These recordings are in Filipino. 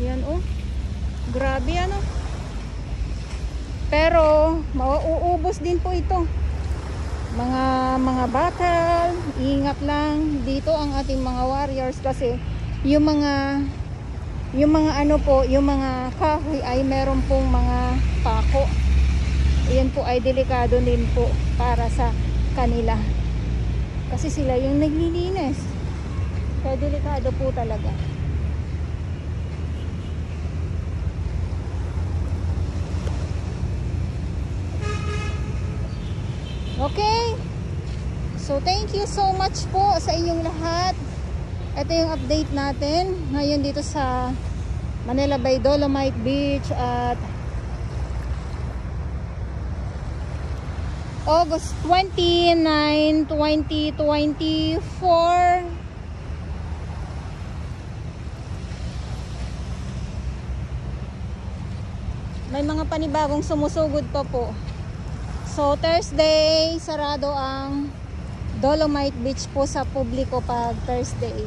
Yan oh. Grabe ano. Pero mauubos din po ito. Mga battle, ingat lang dito ang ating mga warriors kasi yung mga ano po, yung mga kahoy ay meron pong mga pako. Iyan po ay delikado din po para sa kanila. Kasi sila yung naglilinis. Kaya delikado po talaga. Okay. So thank you so much po sa inyong lahat. Ito yung update natin ngayon dito sa Manila Bay Dolomite Beach at August 29, 2024. May mga panibagong sumusugod pa po. So Thursday, sarado ang Dolomite Beach po sa publiko pag Thursday.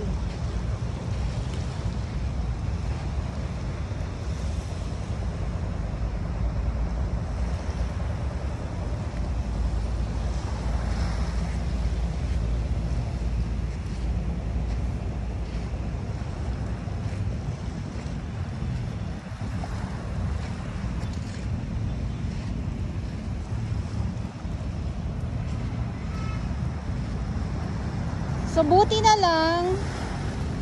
So buti na lang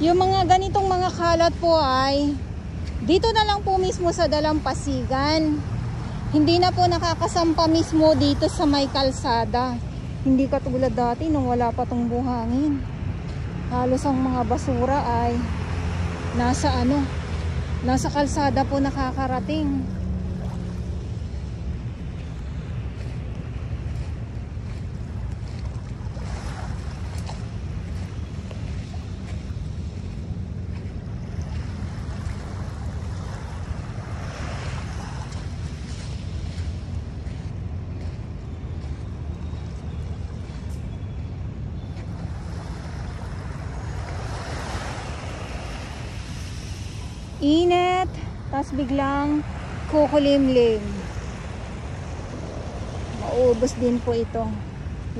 yung mga ganitong mga kalat po ay dito na lang po mismo sa Dalampasigan. Hindi na po nakakasampa mismo dito sa may kalsada. Hindi katulad dati nung wala pa tong buhangin. Halos ang mga basura ay nasa kalsada po nakakarating. Init, tapos biglang kukulimlim. Maubos din po ito.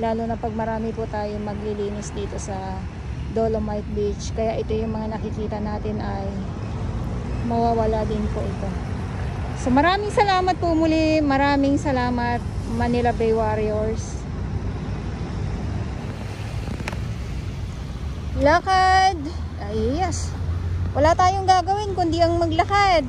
Lalo na pag marami po tayo maglilinis dito sa Dolomite Beach. Kaya ito yung mga nakikita natin ay mawawala din po ito. So maraming salamat po muli. Maraming salamat Manila Bay Warriors. Lakad. Ay yes. Wala tayong gagawin kundi ang maglakad.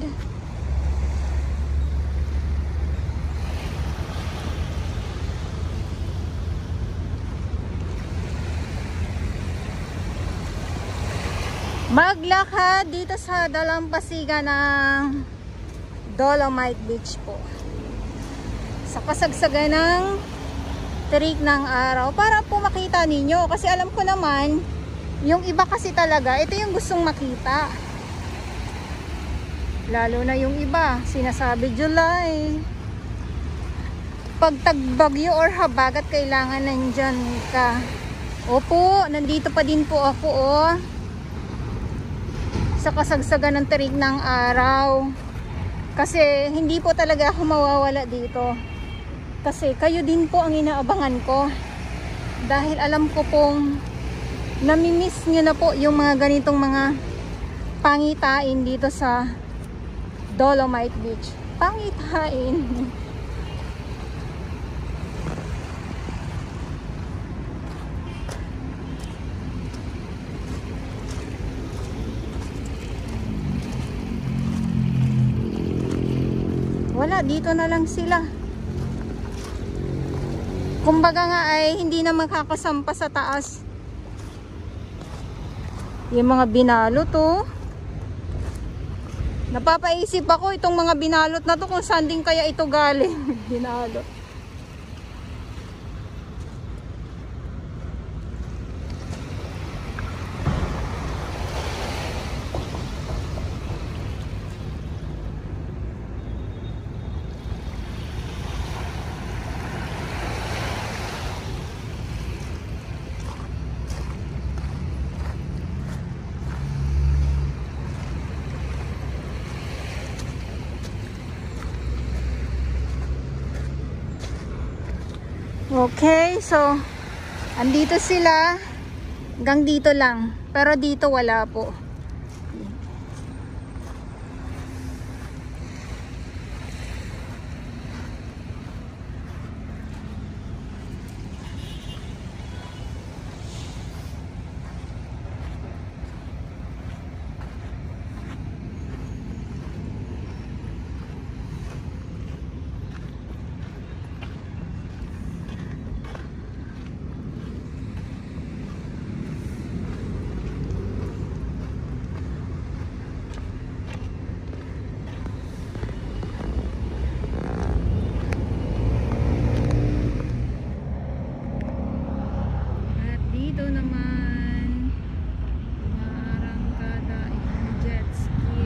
Maglakad dito sa Dalampasigan ng Dolomite Beach po. Sa kasagsagan ng terik ng araw para po makita ninyo. Kasi alam ko naman yung iba kasi talaga, ito yung gustong makita. Lalo na yung iba, sinasabi July. Pag tagbagyo or habagat, kailangan nandyan ka. Opo, nandito pa din po ako sa kasagsagan ng terik ng araw. Kasi hindi po talaga ako mawawala dito. Kasi kayo din po ang inaabangan ko. Dahil alam ko pong namimiss nyo na po yung mga ganitong mga pangitain dito sa Dolomite Beach. Pangitain. Wala, dito na lang sila. Kumbaga nga ay hindi na makakasampa sa taas. Yung mga binalot napapaisip ako itong mga binalot na to kung saan din kaya ito galing. Binalot. Okay, so andito sila. Hanggang dito lang. Pero dito wala po. Dito naman maarangkada itong jet ski.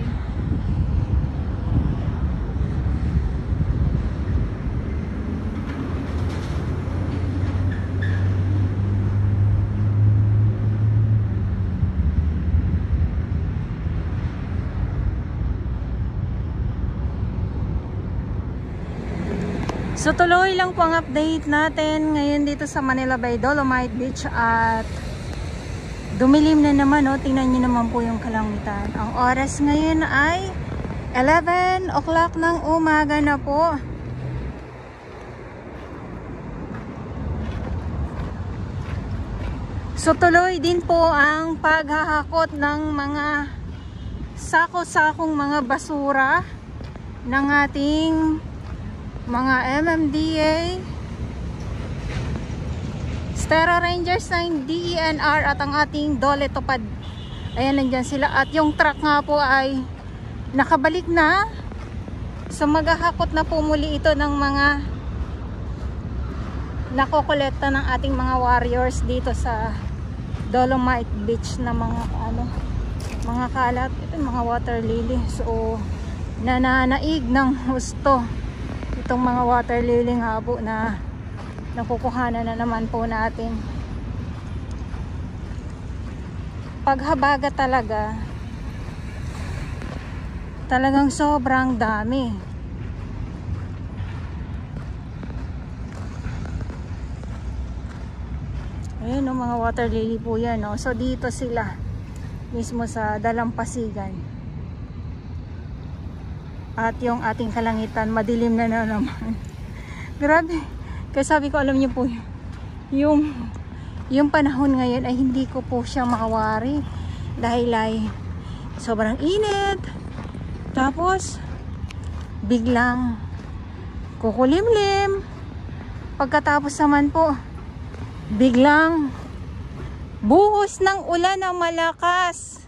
So tuloy lang po ang update natin ngayon dito sa Manila Bay Dolomite Beach at dumilim na naman, oh. Tingnan nyo naman po yung kalangitan. Ang oras ngayon ay 11 o'clock ng umaga na po. So tuloy din po ang paghahakot ng mga sako-sakong mga basura ng ating mga MMDA, Stera Rangers ng DENR at ang ating Dole Tupad. Ayan, nandyan sila. At yung truck nga po ay nakabalik na. So maghahakot na po muli ito ng mga nakokolekta ng ating mga warriors dito sa Dolomite Beach na mga kalat. Ito mga water lily. So nananaig ng husto itong mga water lily nga po na nakukuhanan na naman po natin. Paghabaga talagang sobrang dami. Ayun, no, mga water lily po yan, no? So dito sila mismo sa Dalampasigan. At yung ating kalangitan, madilim na naman. Grabe. Kaya sabi ko, alam niyo po, yung panahon ngayon ay hindi ko po siya makawari. Dahil ay sobrang init. Tapos, biglang kukulimlim. Pagkatapos naman po, biglang buhos ng ulan na malakas.